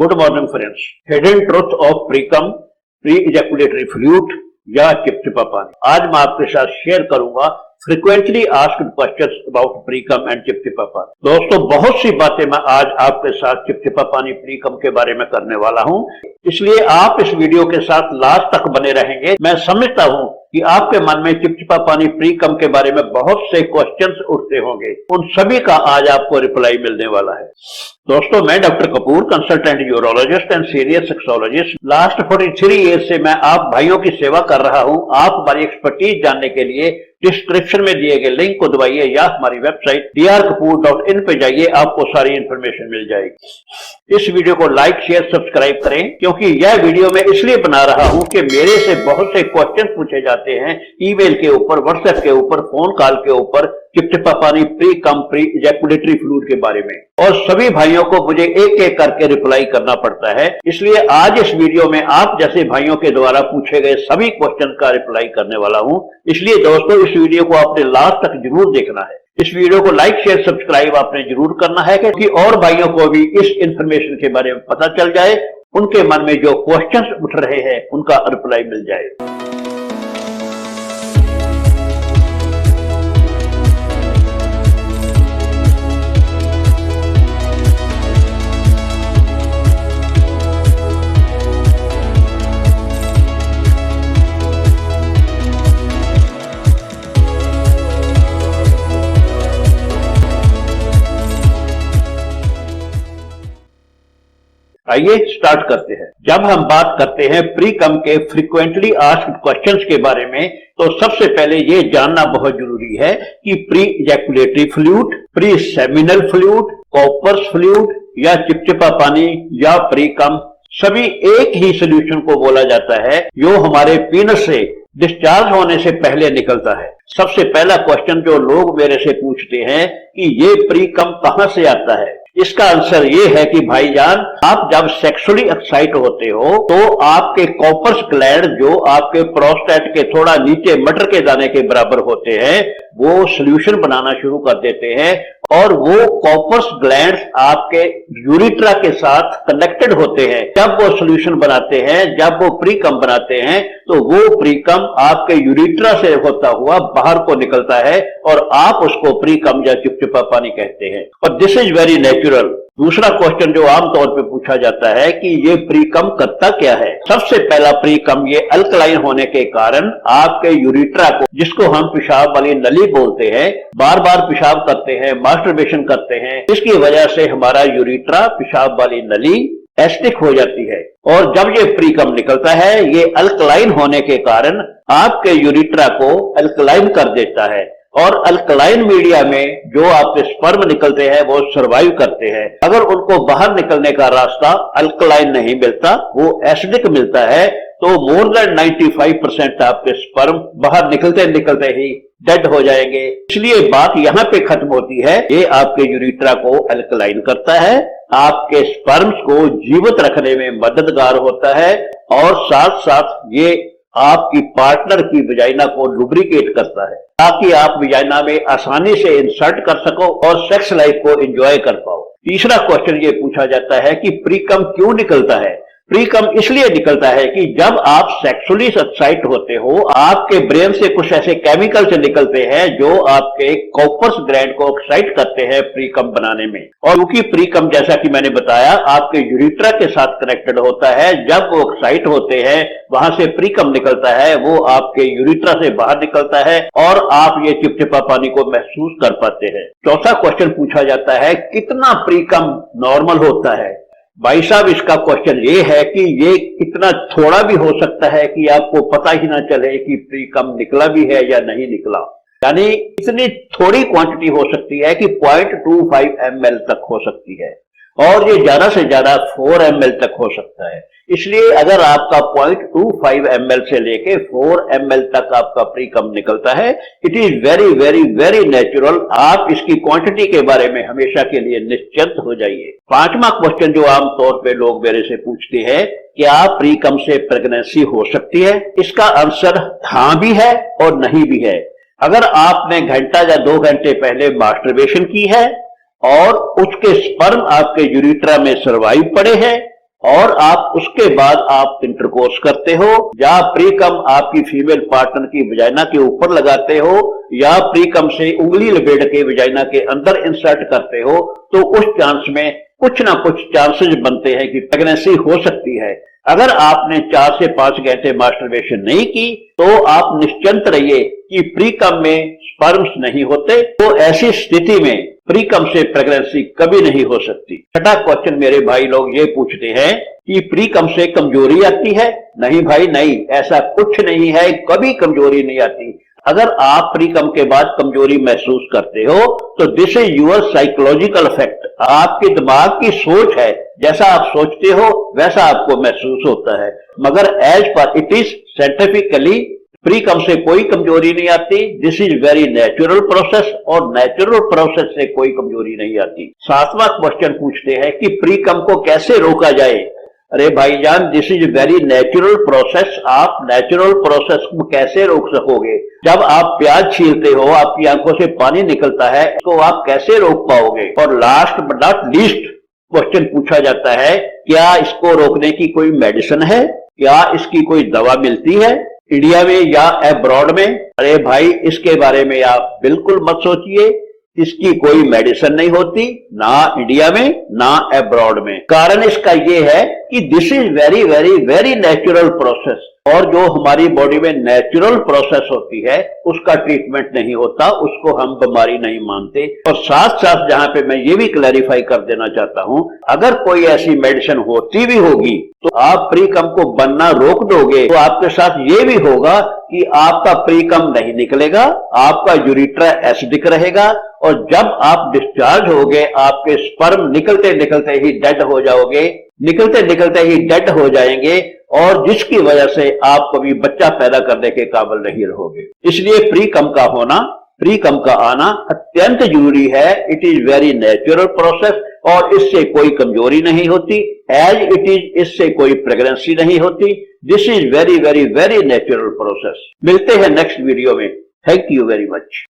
Good morning friends. Hidden truth of precum, pre ejaculatory fluid या चिपचिपा पानी। आज मैं आपके साथ शेयर करूंगा frequently asked questions about precum and चिपचिपा पानी। दोस्तों, बहुत सी बातें मैं आज आपके साथ चिपचिपा पानी प्रीकम के बारे में करने वाला हूं, इसलिए आप इस वीडियो के साथ लास्ट तक बने रहेंगे। मैं समझता हूं कि आपके मन में चिपचिपा पानी प्रीकम के बारे में बहुत से क्वेश्चंस उठते होंगे, उन सभी का आज आपको रिप्लाई मिलने वाला है। दोस्तों, मैं doctor Kapoor, consultant urologist and serious sexologist, last 43 year से मैं आप भाइयों की सेवा कर रहा हूं। आप हमारी एक्सपर्टीज जानने के लिए डिस्क्रिप्शन में दिए गए लिंक को दबाइए या हमारी वेबसाइट drkapoor.in पे जाइए, आपको सारी इंफॉर्मेशन मिल जाएगी। इस वीडियो को लाइक, शेयर, सब्सक्राइब करें, क्योंकि यह वीडियो मैं इसलिए बना रहा हूं कि मेरे से बहुत से क्वेश्चन पूछे जाते हैं ईमेल के ऊपर, व्हाट्सएप के ऊपर, फोन कॉल के ऊपर, चिपचिपा पानी प्रीकम, प्री इजैकुलेटरी फ्लूइड के बारे में, और सभी भाइयों को मुझे एक एक करके रिप्लाई करना पड़ता है। इसलिए आज इस वीडियो में आप जैसे भाइयों के द्वारा पूछे गए सभी क्वेश्चन का रिप्लाई करने वाला हूं। इसलिए दोस्तों, इस वीडियो को आपने लास्ट तक जरूर देखना है। इस वीडियो को लाइक, शेयर, सब्सक्राइब आपने जरूर करना है, क्योंकि और भाइयों को भी इस इंफॉर्मेशन के बारे में पता चल जाए, उनके मन में जो क्वेश्चंस उठ रहे हैं उनका रिप्लाई मिल जाए। आइए स्टार्ट करते हैं। जब हम बात करते हैं प्रीकम के फ्रीक्वेंटली आस्क्ड क्वेश्चंस के बारे में, तो सबसे पहले ये जानना बहुत जरूरी है कि pre ejaculatory fluid, pre seminal fluid, Cowper's fluid या चिपचिपा पानी या प्रीकम, सभी एक ही सोल्यूशन को बोला जाता है जो हमारे पीनस से डिस्चार्ज होने से पहले निकलता है। सबसे पहला क्वेश्चन जो लोग मेरे से पूछते हैं कि ये प्रीकम कहां से आता है, इसका आंसर ये है कि भाईजान, आप जब सेक्सुअली एक्साइट होते हो तो आपके कॉपर्स ग्लैंड, जो आपके प्रोस्टेट के थोड़ा नीचे मटर के दाने के बराबर होते हैं, वो सॉल्यूशन बनाना शुरू कर देते हैं, और वो कॉपर्स ग्लैंड्स आपके यूरिट्रा के साथ कनेक्टेड होते हैं। जब वो सॉल्यूशन बनाते हैं, जब वो प्रीकम बनाते हैं, तो वो प्रीकम आपके यूरिट्रा से होता हुआ बाहर को निकलता है और आप उसको प्रीकम या चिपचिपा पानी कहते हैं। और दिस इज वेरी नेचुरल। दूसरा क्वेश्चन जो आमतौर पे पूछा जाता है कि ये प्रीकम करता क्या है। सबसे पहला प्रीकम ये अल्कलाइन होने के कारण आपके यूरिट्रा को, जिसको हम पेशाब वाली नली बोलते हैं, बार बार पेशाब करते हैं, मास्टरबेशन करते हैं, इसकी वजह से हमारा यूरिट्रा, पेशाब वाली नली एसिडिक हो जाती है। और जब ये प्रीकम निकलता है, ये अल्कलाइन होने के कारण आपके यूरिट्रा को अल्कलाइन कर देता है, और अल्कलाइन मीडिया में जो आपके स्पर्म निकलते हैं वो सरवाइव करते हैं। अगर उनको बाहर निकलने का रास्ता अल्कलाइन नहीं मिलता, वो एसिडिक मिलता है, तो मोर देन 95% आपके स्पर्म बाहर निकलते निकलते ही डेड हो जाएंगे। इसलिए बात यहां पे खत्म होती है, ये आपके यूरिट्रा को अल्कलाइन करता है, आपके स्पर्म्स को जीवित रखने में मददगार होता है, और साथ साथ ये आपकी पार्टनर की वजाइना को लुब्रिकेट करता है, ताकि आप वजाइना में आसानी से इंसर्ट कर सको और सेक्स लाइफ को एंजॉय कर पाओ। तीसरा क्वेश्चन ये पूछा जाता है कि प्रीकम क्यों निकलता है। प्रीकम इसलिए निकलता है कि जब आप सेक्सुअली एक्साइट होते हो, आपके ब्रेन से कुछ ऐसे केमिकल्स निकलते हैं जो आपके कॉपर्स ग्लैंड को एक्साइट करते हैं प्रीकम बनाने में। और क्योंकि प्रीकम, जैसा कि मैंने बताया, आपके यूरिट्रा के साथ कनेक्टेड होता है, जब वो एक्साइट होते हैं वहां से प्रीकम निकलता है, वो आपके यूरिट्रा से बाहर निकलता है और आप ये चिपचिपा पानी को महसूस कर पाते हैं। चौथा क्वेश्चन पूछा जाता है, कितना प्रीकम नॉर्मल होता है। भाई साहब, इसका क्वेश्चन ये है कि ये इतना थोड़ा भी हो सकता है कि आपको पता ही ना चले कि प्रीकम निकला भी है या नहीं निकला। यानी इतनी थोड़ी क्वांटिटी हो सकती है कि 0.25 ml तक हो सकती है, और ये ज्यादा से ज्यादा 4 ml तक हो सकता है। इसलिए अगर आपका 0.25 ml से लेके 4 ml तक आपका प्रीकम निकलता है, it is very very very natural. आप इसकी क्वांटिटी के बारे में हमेशा के लिए निश्चिंत हो जाइए। पांचवा क्वेश्चन जो आमतौर पे लोग मेरे से पूछते हैं, क्या प्रीकम से प्रेगनेंसी हो सकती है? इसका आंसर हाँ भी है और नहीं भी है। अगर आपने घंटा या 2 घंटे पहले मास्टरबेशन की है और उसके स्पर्म आपके यूरिट्रा में सर्वाइव पड़े हैं और आप उसके बाद आप इंटरकोर्स करते हो, या प्रीकम आपकी फीमेल पार्टनर की वजाइना के ऊपर लगाते हो, या प्रीकम से उंगली लपेट के वजाइना के अंदर इंसर्ट करते हो, तो उस चांस में कुछ ना कुछ चांसेस बनते हैं कि प्रेगनेंसी हो सकती है। अगर आपने 4 से 5 घंटे मास्टरबेशन नहीं की तो आप निश्चिंत रहिए कि प्रीकम में स्पर्म्स नहीं होते, तो ऐसी स्थिति में प्रीकम से प्रेगनेंसी कभी नहीं हो सकती। छठा क्वेश्चन मेरे भाई लोग ये पूछते हैं कि प्रीकम से कमजोरी आती है? नहीं भाई नहीं, ऐसा कुछ नहीं है, कभी कमजोरी नहीं आती। अगर आप प्रीकम के बाद कमजोरी महसूस करते हो तो this is your psychological effect, आपके दिमाग की सोच है, जैसा आप सोचते हो वैसा आपको महसूस होता है। मगर as per it is scientifically प्रीकम से कोई कमजोरी नहीं आती। This is very natural process, और नेचुरल प्रोसेस से कोई कमजोरी नहीं आती। 7वां क्वेश्चन पूछते हैं कि प्रीकम को कैसे रोका जाए? अरे भाईजान, this is very natural process, आप नेचुरल प्रोसेस को कैसे रोक सकोगे? जब आप प्याज छीलते हो आपकी आंखों से पानी निकलता है, तो आप कैसे रोक पाओगे? और last but not least question पूछा जाता है, क्या इसको रोकने की कोई मेडिसिन है? क्या इसकी कोई दवा मिलती है इंडिया में या अब्रॉड में? अरे भाई, इसके बारे में आप बिल्कुल मत सोचिए, इसकी कोई मेडिसिन नहीं होती, ना इंडिया में ना अब्रॉड में। कारण इसका ये है कि this is very very very natural process, और जो हमारी बॉडी में नेचुरल प्रोसेस होती है उसका ट्रीटमेंट नहीं होता, उसको हम बीमारी नहीं मानते। और साथ साथ जहां पे मैं ये भी क्लैरिफाई कर देना चाहता हूं, अगर कोई ऐसी मेडिसिन होती भी होगी तो आप प्रीकम को बनना रोक दोगे, तो आपके साथ ये भी होगा कि आपका प्रीकम नहीं निकलेगा, आपका यूरिट्रा एसिडिक रहेगा, और जब आप डिस्चार्ज होगे आपके स्पर्म निकलते निकलते ही डेड हो जाओगे, निकलते निकलते ही डेड हो जाएंगे, और जिसकी वजह से आप कभी बच्चा पैदा करने के काबिल नहीं रहोगे। इसलिए प्रीकम का होना, प्रीकम का आना अत्यंत जरूरी है। It is very natural process, और इससे कोई कमजोरी नहीं होती, एज इट इज इससे कोई प्रेगनेंसी नहीं होती। This is very very very natural process. मिलते हैं नेक्स्ट वीडियो में। Thank you very much.